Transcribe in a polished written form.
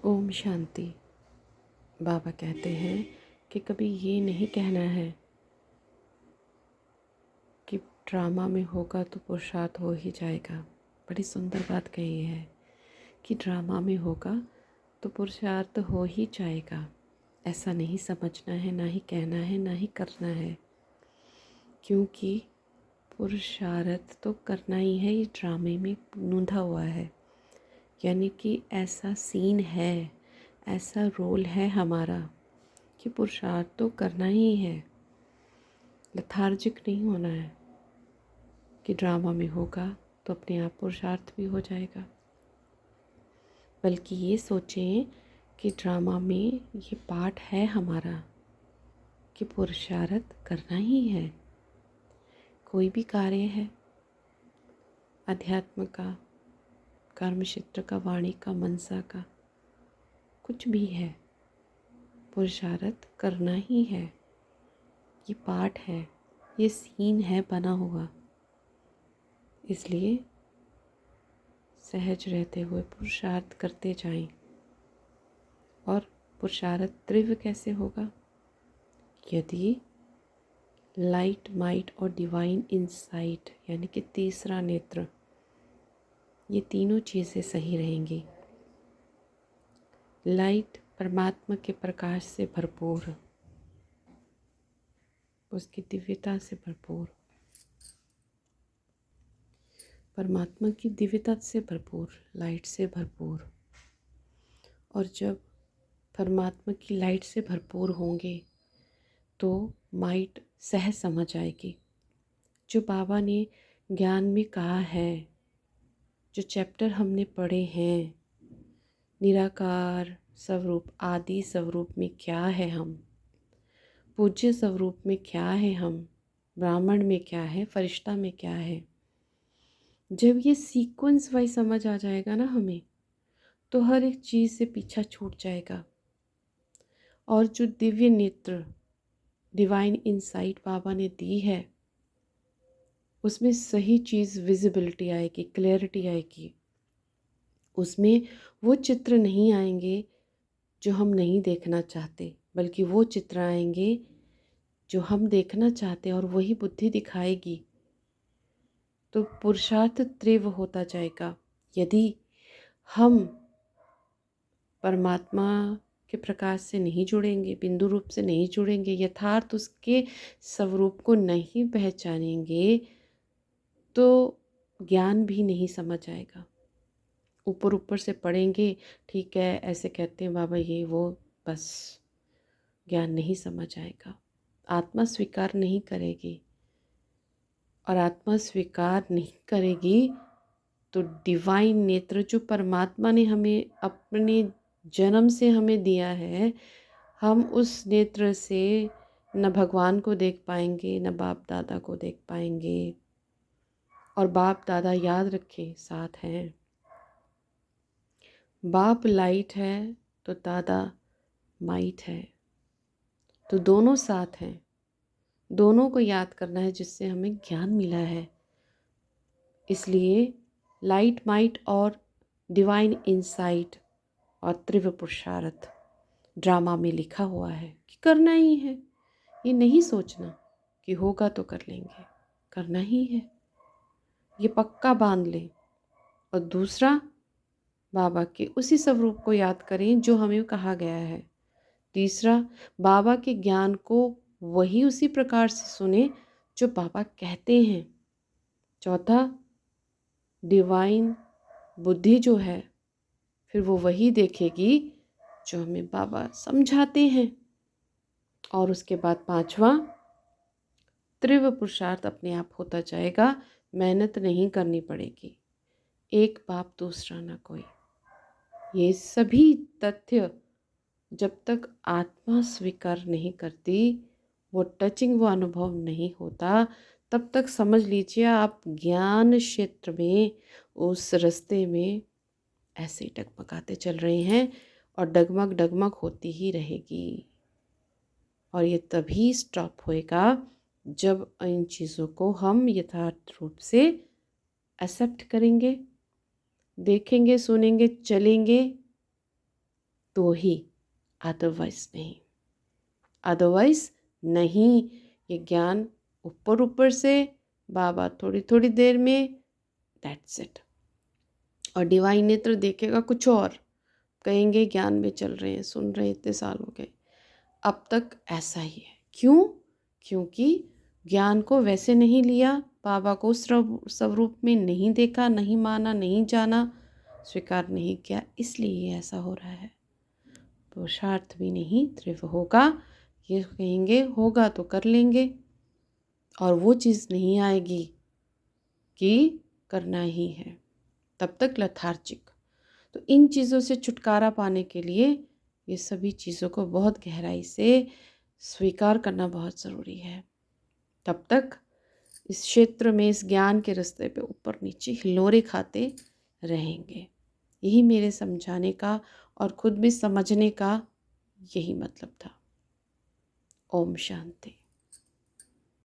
ओम शांति। बाबा कहते हैं कि कभी ये नहीं कहना है कि ड्रामा में होगा तो पुरुषार्थ हो ही जाएगा। बड़ी सुंदर बात कही है कि ड्रामा में होगा तो पुरुषार्थ हो ही जाएगा। ऐसा नहीं समझना है, ना ही कहना है, ना ही करना है, क्योंकि पुरुषार्थ तो करना ही है। ये ड्रामे में नूंधा हुआ है, यानी कि ऐसा सीन है, ऐसा रोल है हमारा कि पुरुषार्थ तो करना ही है। लथार्जिक नहीं होना है कि ड्रामा में होगा तो अपने आप पुरुषार्थ भी हो जाएगा, बल्कि ये सोचें कि ड्रामा में ये पार्ट है हमारा कि पुरुषार्थ करना ही है। कोई भी कार्य है, अध्यात्म का, कर्म क्षेत्र का, वाणी का, मनसा का, कुछ भी है, पुरुषार्थ करना ही है। ये पार्ट है, ये सीन है बना हुआ। इसलिए सहज रहते हुए पुरुषार्थ करते जाएं। और पुरुषार्थ तीव्र कैसे होगा? यदि लाइट, माइट और डिवाइन इंसाइट यानी कि तीसरा नेत्र, ये तीनों चीज़ें सही रहेंगी। लाइट परमात्मा के प्रकाश से भरपूर, उसकी दिव्यता से भरपूर, परमात्मा की दिव्यता से भरपूर, लाइट से भरपूर। और जब परमात्मा की लाइट से भरपूर होंगे तो माइट सहज समझ आएगी। जो बाबा ने ज्ञान में कहा है, जो चैप्टर हमने पढ़े हैं, निराकार स्वरूप, आदि स्वरूप में क्या है हम, पूज्य स्वरूप में क्या है हम, ब्राह्मण में क्या है, फरिश्ता में क्या है, जब ये सीक्वेंस वाइज समझ आ जाएगा ना हमें, तो हर एक चीज़ से पीछा छूट जाएगा। और जो दिव्य नेत्र, डिवाइन इंसाइट बाबा ने दी है, उसमें सही चीज़ विजिबिलिटी आएगी, क्लैरिटी आएगी। उसमें वो चित्र नहीं आएंगे जो हम नहीं देखना चाहते, बल्कि वो चित्र आएंगे जो हम देखना चाहते हैं, और वही बुद्धि दिखाएगी। तो पुरुषार्थ तीव्र होता जाएगा। यदि हम परमात्मा के प्रकाश से नहीं जुड़ेंगे, बिंदु रूप से नहीं जुड़ेंगे, यथार्थ उसके स्वरूप को नहीं पहचानेंगे, तो ज्ञान भी नहीं समझ आएगा। ऊपर ऊपर से पढ़ेंगे, ठीक है, ऐसे कहते हैं बाबा ये वो, बस ज्ञान नहीं समझ आएगा। आत्मा स्वीकार नहीं करेगी, और आत्मा स्वीकार नहीं करेगी तो डिवाइन नेत्र जो परमात्मा ने हमें अपने जन्म से हमें दिया है, हम उस नेत्र से न भगवान को देख पाएंगे, न बाप दादा को देख पाएंगे। और बाप दादा याद रखें साथ हैं। बाप लाइट है तो दादा माइट है, तो दोनों साथ हैं। दोनों को याद करना है जिससे हमें ज्ञान मिला है। इसलिए लाइट, माइट और डिवाइन इंसाइट और तीव्र पुरुषार्थ ड्रामा में लिखा हुआ है कि करना ही है। ये नहीं सोचना कि होगा तो कर लेंगे, करना ही है। ये पक्का बांध लें। और दूसरा, बाबा के उसी स्वरूप को याद करें जो हमें कहा गया है। तीसरा, बाबा के ज्ञान को वही उसी प्रकार से सुने जो बाबा कहते हैं। चौथा, डिवाइन बुद्धि जो है, फिर वो वही देखेगी जो हमें बाबा समझाते हैं। और उसके बाद पांचवा, तीव्र पुरुषार्थ अपने आप होता जाएगा, मेहनत नहीं करनी पड़ेगी। एक बाप दूसरा ना कोई। ये सभी तथ्य जब तक आत्मा स्वीकार नहीं करती, वो टचिंग, वो अनुभव नहीं होता, तब तक समझ लीजिए आप ज्ञान क्षेत्र में, उस रास्ते में ऐसे ही डगमगाते चल रहे हैं, और डगमग डगमग होती ही रहेगी। और ये तभी स्टॉप होएगा जब इन चीज़ों को हम यथार्थ रूप से एक्सेप्ट करेंगे, देखेंगे, सुनेंगे, चलेंगे, तो ही, अदरवाइज नहीं। अदरवाइज नहीं। ये ज्ञान ऊपर ऊपर से, बाबा थोड़ी थोड़ी देर में, दैट्स इट। और डिवाइन नेत्र देखेगा कुछ और, कहेंगे ज्ञान में चल रहे हैं, सुन रहे हैं, इतने साल हो गए, अब तक ऐसा ही है। क्यों? क्योंकि ज्ञान को वैसे नहीं लिया, बाबा को स्वरूप में नहीं देखा, नहीं माना, नहीं जाना, स्वीकार नहीं किया, इसलिए ये ऐसा हो रहा है। पुरुषार्थ भी नहीं तीव्र होगा, ये कहेंगे होगा तो कर लेंगे, और वो चीज़ नहीं आएगी कि करना ही है, तब तक लथार्जिक। तो इन चीज़ों से छुटकारा पाने के लिए ये सभी चीज़ों को बहुत गहराई से स्वीकार करना बहुत ज़रूरी है। तब तक इस क्षेत्र में, इस ज्ञान के रास्ते पे ऊपर नीचे हिलोरे खाते रहेंगे। यही मेरे समझाने का और खुद भी समझने का यही मतलब था। ओम शांति।